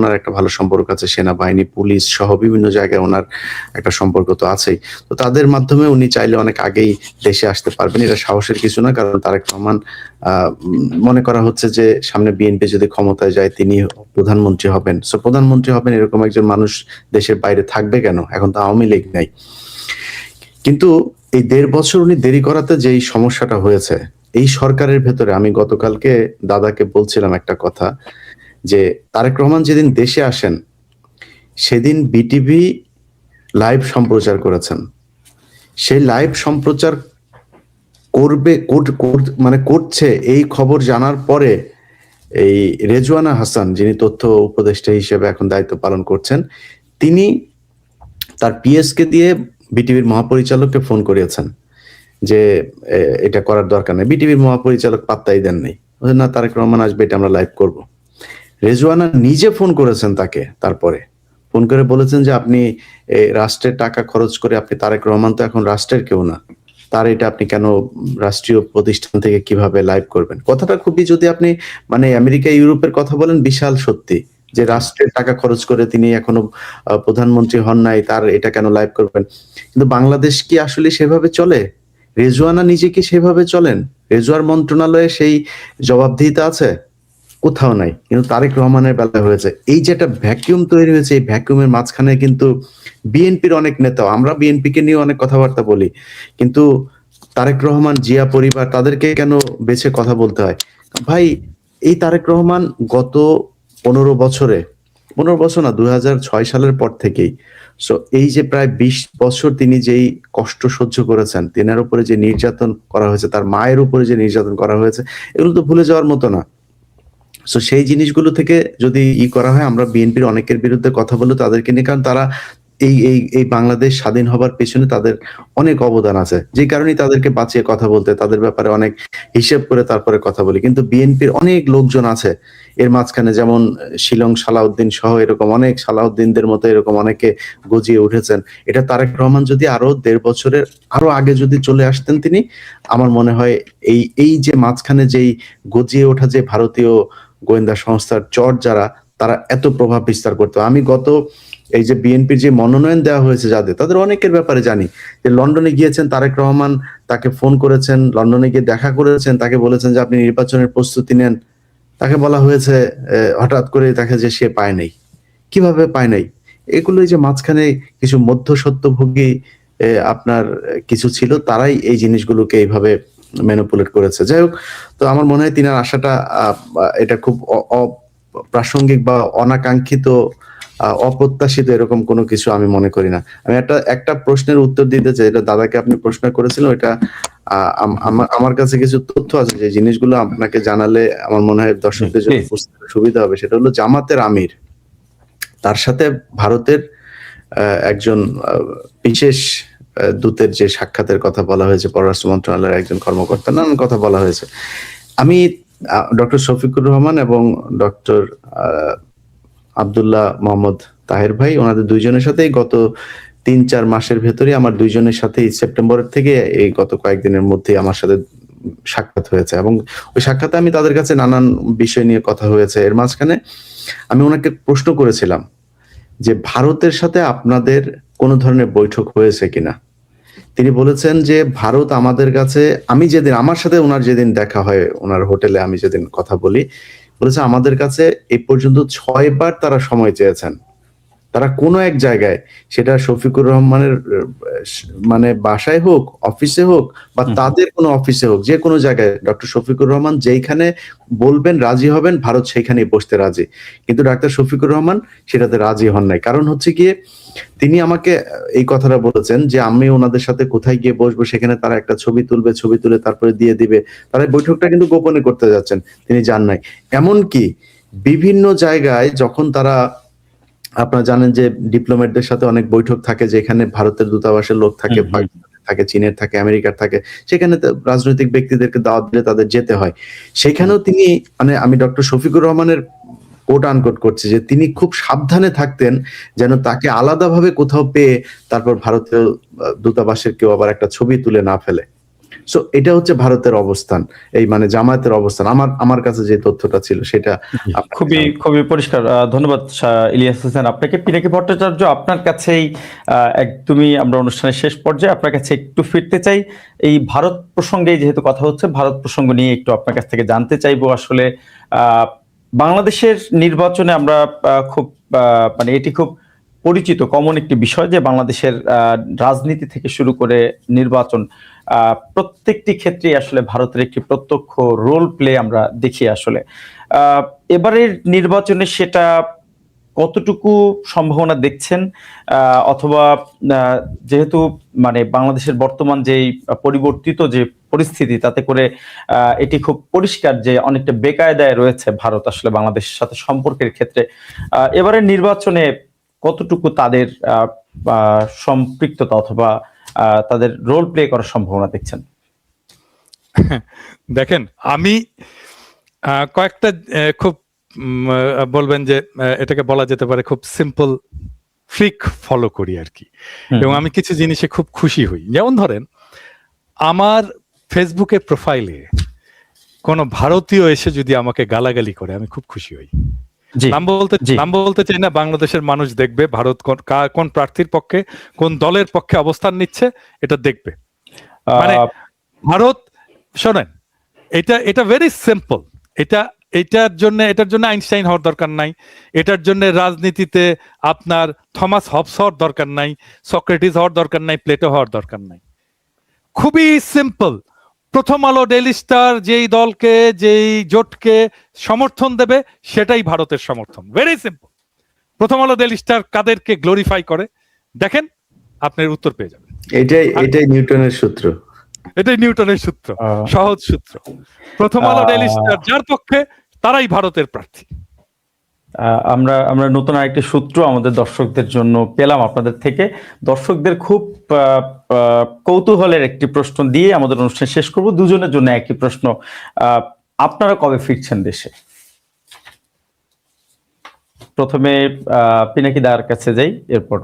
ওনার একটা ভালো সম্পর্ক আছে, সেনাবাহিনী, পুলিশ সহ বিভিন্ন জায়গায় ওনার একটা সম্পর্ক তো আছেই। তো তাদের মাধ্যমে উনি চাইলে অনেক আগেই দেশে আসতে পারবেন। এটা সাহসের কিছু না, কারণ তারেক রহমান মনে করা হচ্ছে যে সামনে বিএনপি যদি ক্ষমতায় যায় তিনি প্রধানমন্ত্রী হবেন। সো প্রধানমন্ত্রী হবেন এরকম একজন মানুষ দেশের বাইরে থাকবে কেন? এখন তো আওয়ামী লীগ নাই। কিন্তু এই ১.৫ বছর উনি দেরি করাতে যেই সমস্যাটা হয়েছে, এই সরকারের ভেতরে আমি গতকালকে দাদাকে বলছিলাম একটা কথা যে, তারেক রহমান যেদিন দেশে আসেন, সেদিন বিটিভি লাইভ সম্প্রচার করেছেন। সেই লাইভ সম্প্রচার করবে মানে করছে এই খবর জানার পরে এই রেজওয়ানা হাসান, যিনি তথ্য উপদেষ্টা হিসেবে এখন দায়িত্ব পালন করছেন, তিনি তার পিএসকে দিয়ে বিটিভির মহাপরিচালককে ফোন করিয়েছেন যে এটা করার দরকার নেই। বিটিভির মহাপরিচালক পাত্তাই দেন নাই। না, তারেক রহমান আসবে, এটা আমরা লাইভ করব। রেজওয়ানা নিজে ফোন করেছেন তাকে, তারপরে ফোন করে বলেছেন যে আপনি রাষ্ট্রের টাকা খরচ করে, আপনি তারেক রহমান তো এখন রাষ্ট্রের কেউ না, তার এটা আপনি কেন রাষ্ট্রীয় প্রতিষ্ঠান থেকে কিভাবে লাইভ করবেন? কথাটা খুবই, যদি আপনি মানে আমেরিকা ইউরোপের কথা বলেন, বিশাল সত্যি যে রাষ্ট্রের টাকা খরচ করে তিনি এখনো প্রধানমন্ত্রী হন নাই, তার এটা কেন লাইভ করবেন? কিন্তু বাংলাদেশ কি আসলে সেভাবে চলে? রেজওয়ানা নিজে কি সেভাবে চলেন? রেজওয়ার মন্ত্রণালয়ে সেই জবাবদিহিতা আছে? কোথাও নাই। কিন্তু তারেক রহমানের বেলায় হয়েছে। এই যে একটা ভ্যাকুয়াম তৈরি হয়েছে, এই ভ্যাকুয়ামের মাঝখানে কিন্তু বিএনপির অনেক নেতা, আমরা বিএনপিকে নিয়ে অনেক কথাবার্তা বলি, কিন্তু তারেক রহমান, জিয়া পরিবার, তাদেরকে কেন বেছে কথা বলতে হয়? ভাই, এই তারেক রহমান গত 15 বছরে, 15 বছর না, 2006 সালের পর থেকেই, সো এই যে প্রায় 20 বছর তিনি যেই কষ্ট সহ্য করেছেন, তেনার উপরে যে নির্যাতন করা হয়েছে, তার মায়ের উপরে যে নির্যাতন করা হয়েছে, এগুলো তো ভুলে যাওয়ার মতো না। সো সেই জিনিসগুলো থেকে যদি করা হয়, আমরা বিএনপির অনেকের বিরুদ্ধে কথা বললে তাদেরকে নিয়ে, কারণ তারা এই বাংলাদেশ স্বাধীন হবার পেছনে তাদের অনেক অবদান আছে। যে কারণেই তাদেরকে বাঁচিয়ে কথা বলতে, তাদের ব্যাপারে অনেক হিসেব করে তারপরে কথা বলি। কিন্তু বিএনপির অনেক লোকজন আছে এর মাঝখানে, যেমন শিলং সালাউদ্দিন সহ এরকম অনেক, সালাউদ্দিনদের মতো এরকম অনেকে গজিয়ে উঠেছেন। এটা তারেক রহমান যদি আরো 1.5 বছরের আরো আগে যদি চলে আসতেন তিনি, আমার মনে হয় এই যে মাঝখানে যেই গজিয়ে ওঠা যে ভারতীয় গোয়েন্দা সংস্থার চর যারা, তারা এত প্রভাব বিস্তার করতো। আমি গত এই যে বিএনপির যে মনোনয়ন দেওয়া হয়েছে যাদের, তাদের অনেকের ব্যাপারে জানি যে লন্ডনে গিয়েছেন তারেক রহমান, তাকে ফোন করেছেন, লন্ডনে গিয়ে দেখা করেছেন, তাকে বলেছেন যে আপনি নির্বাচনের প্রস্তুতি নেন। তাকে বলা হয়েছে হঠাৎ করে তাকে যে সে পায় নাই। কিভাবে পায় নাই? এগুলোই যে মাঝখানে কিছু মধ্যস্বত্বভোগী আপনার কিছু ছিল, তারাই এই জিনিসগুলোকে এইভাবে ম্যানিপুলেট করেছে। যাই হোক, তো আমার মনে হয় তিনার আসাটা এটা খুব অপ্রাসঙ্গিক বা অনাকাঙ্ক্ষিত, অপ্রত্যাশিত এরকম কোনো কিছু আমি মনে করি না। আমি একটা প্রশ্নের উত্তর দিতে চাই, এটা দাদাকে আপনি প্রশ্ন করেছিলেন, ওইটা আমার কাছে কিছু তথ্য আছে যে জিনিসগুলো আপনাকে জানালে আমার মনে হয় দর্শকদের জন্য বুঝতে সুবিধা হবে। সেটা হলো জামাতের আমির, তার সাথে ভারতের একজন বিশেষ দূতের যে সাক্ষাতের কথা বলা হয়েছে, পররাষ্ট্র মন্ত্রণালয়ের একজন কর্মকর্তা, নানান কথা বলা হয়েছে। আমি ডক্টর শফিকুর রহমান এবং ডক্টর আব্দুল্লাহ মোহাম্মদ তাহের ভাই, ওনাদের দুইজনের সাথেই গত 3-4 মাসের ভেতরে আমার দুইজনের সাথেই সেপ্টেম্বরের থেকে এই গত কয়েকদিনের মধ্যে আমার সাথে সাক্ষাৎ হয়েছে, এবং ওই সাক্ষাতে আমি তাদের কাছে নানান বিষয় নিয়ে কথা হয়েছে। এর মাঝখানে আমি ওনাকে প্রশ্ন করেছিলাম যে ভারতের সাথে আপনাদের কোনো ধরনের বৈঠক হয়েছে কিনা। তিনি বলেছেন যে ভারত আমাদের কাছে, আমি যেদিন আমার সাথে ওনার যেদিন দেখা হয় ওনার হোটেলে, আমি যেদিন কথা বলি, বলেছে আমাদের কাছে এই পর্যন্ত 6 বার তারা সময় চেয়েছেন। তারা কোনো এক জায়গায়, সেটা শফিকুর রহমানের মানে বাসায় হোক, অফিসে হোক, বা তাদের কোনো অফিসে হোক, যে কোনো জায়গায় ডক্টর শফিকুর রহমান যেইখানে বলবেন রাজি হবেন, ভারত সেইখানেই বসতে রাজি। কিন্তু ডাক্তার শফিকুর রহমান সেটাতে রাজি হন নাই। কারণ হচ্ছে গিয়ে, তিনি আমাকে এই কথাটা বলেছেন যে আমি ওনাদের সাথে কোথায় গিয়ে বসবো, সেখানে তারা একটা ছবি তুলবে, ছবি তুলে তারপরে দিয়ে দিবে। তারা বৈঠকটা কিন্তু গোপনে করতে যাচ্ছেন, তিনি যান নাই। এমনকি বিভিন্ন জায়গায় যখন তারা, আপনারা জানেন যে ডিপ্লোম্যাটদের সাথে অনেক বৈঠক থাকে, যেখানে ভারতের দূতাবাসের লোক থাকে, থাকে, চীনের থাকে, আমেরিকার থাকে, সেখানে রাজনৈতিক ব্যক্তিদেরকে দাওয়াত দিলে তাদের যেতে হয়। সেখানেও তিনি, মানে আমি ডক্টর শফিকুর রহমানের কোট আনকোট করছি, যে তিনি খুব সাবধানে থাকতেন যেন তাকে আলাদাভাবে কোথাও পেয়ে তারপর ভারতীয় দূতাবাসের কেউ আবার একটা ছবি তুলে না ফেলে। সো এটা হচ্ছে ভারতের অবস্থান, এই মানে জামায়াতের অবস্থান। আমার কাছে যে তথ্যটা ছিল সেটা খুবই খুবই পরিষ্কার। ধন্যবাদ ইলিয়াস হোসেন আপনাকে। পিনাকি ভট্টাচার্য, আপনার কাছেই একদমই আমরা অনুষ্ঠানের শেষ পর্যায়ে আপনার কাছে একটু ফিরতে চাই। এই ভারত প্রসঙ্গে যেহেতু কথা হচ্ছে, ভারত প্রসঙ্গ নিয়ে একটু আপনার কাছ থেকে জানতে চাইবো। আসলে বাংলাদেশের নির্বাচনে আমরা খুব মানে এটি খুব পরিচিত কমন একটি বিষয় যে বাংলাদেশের রাজনীতি থেকে শুরু করে নির্বাচন প্রত্যেকটি ক্ষেত্রে আসলে ভারতের একটি প্রত্যক্ষ রোল প্লে আমরা দেখি। আসলে এবারের নির্বাচনে সেটা কতটুকু সম্ভাবনা দেখছেন, অথবা যেহেতু মানে বাংলাদেশের বর্তমান যে পরিবর্তিত যে পরিস্থিতি, তাতে করে এটি খুব পরিষ্কার যে অনেকটা বেকায়দায় রয়েছে ভারত আসলে বাংলাদেশের সাথে সম্পর্কের ক্ষেত্রে। এবারের নির্বাচনে কতটুকু তাদের সম্পৃক্ততা অথবা তাদের রোল প্লে করার সম্ভাবনা দেখছেন? দেখেন, আমি কয়েকটা খুব বলবেন যে এটাকে বলা যেতে পারে খুব সিম্পল ফ্লিক ফলো করি আর কি, এবং আমি কিছু জিনিসে খুব খুশি হই। যেমন ধরেন, আমার ফেসবুকের প্রোফাইলে কোনো ভারতীয় এসে যদি আমাকে গালাগালি করে আমি খুব খুশি হই। নাম বলতে চাই না, বাংলাদেশের মানুষ দেখবে ভারত কোন প্রার্থীর পক্ষে, কোন দলের পক্ষে অবস্থান নিচ্ছে, এটা দেখবে। মানে ভারত, শোনেন, এটা ভেরি সিম্পল। এটার জন্য আইনস্টাইন হওয়ার দরকার নাই, এটার জন্য রাজনীতিতে আপনার থমাস হবস হওয়ার দরকার নাই, সক্রেটিস হওয়ার দরকার নাই, প্লেটো হওয়ার দরকার নাই। খুবই সিম্পল। প্রথম আলো, ডেইলি স্টার যেই দলকে, যেই জোটকে সমর্থন দেবে সেটাই ভারতের সমর্থন। Very simple. প্রথম আলো, ডেইলি স্টার কাদেরকে গ্লোরিফাই করে দেখেন, আপনার উত্তর পেয়ে যাবেন। এটাই নিউটনের সূত্র। এটাই নিউটনের সূত্র, সহজ সূত্র। প্রথম আলো, ডেইলি স্টার যার পক্ষে, তারাই ভারতের প্রার্থী। আমরা নতুন আরেকটি সূত্র আমাদের দর্শকদের জন্য পেলাম আপনাদের থেকে। দর্শকদের খুব কৌতূহলের একটি প্রশ্ন দিয়ে আমাদের অনুষ্ঠান শেষ করব। দুজনের জন্য একটি প্রশ্ন, আপনারা কবে ফিরছেন দেশে? প্রথমে পিনাকি দার কাছে যাই, এরপর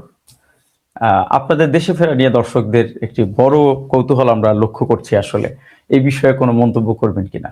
আপনাদের দেশে ফেরা নিয়ে দর্শকদের একটি বড় কৌতূহল আমরা লক্ষ্য করছি। আসলে এই বিষয়ে কোনো মন্তব্য করবেন কিনা?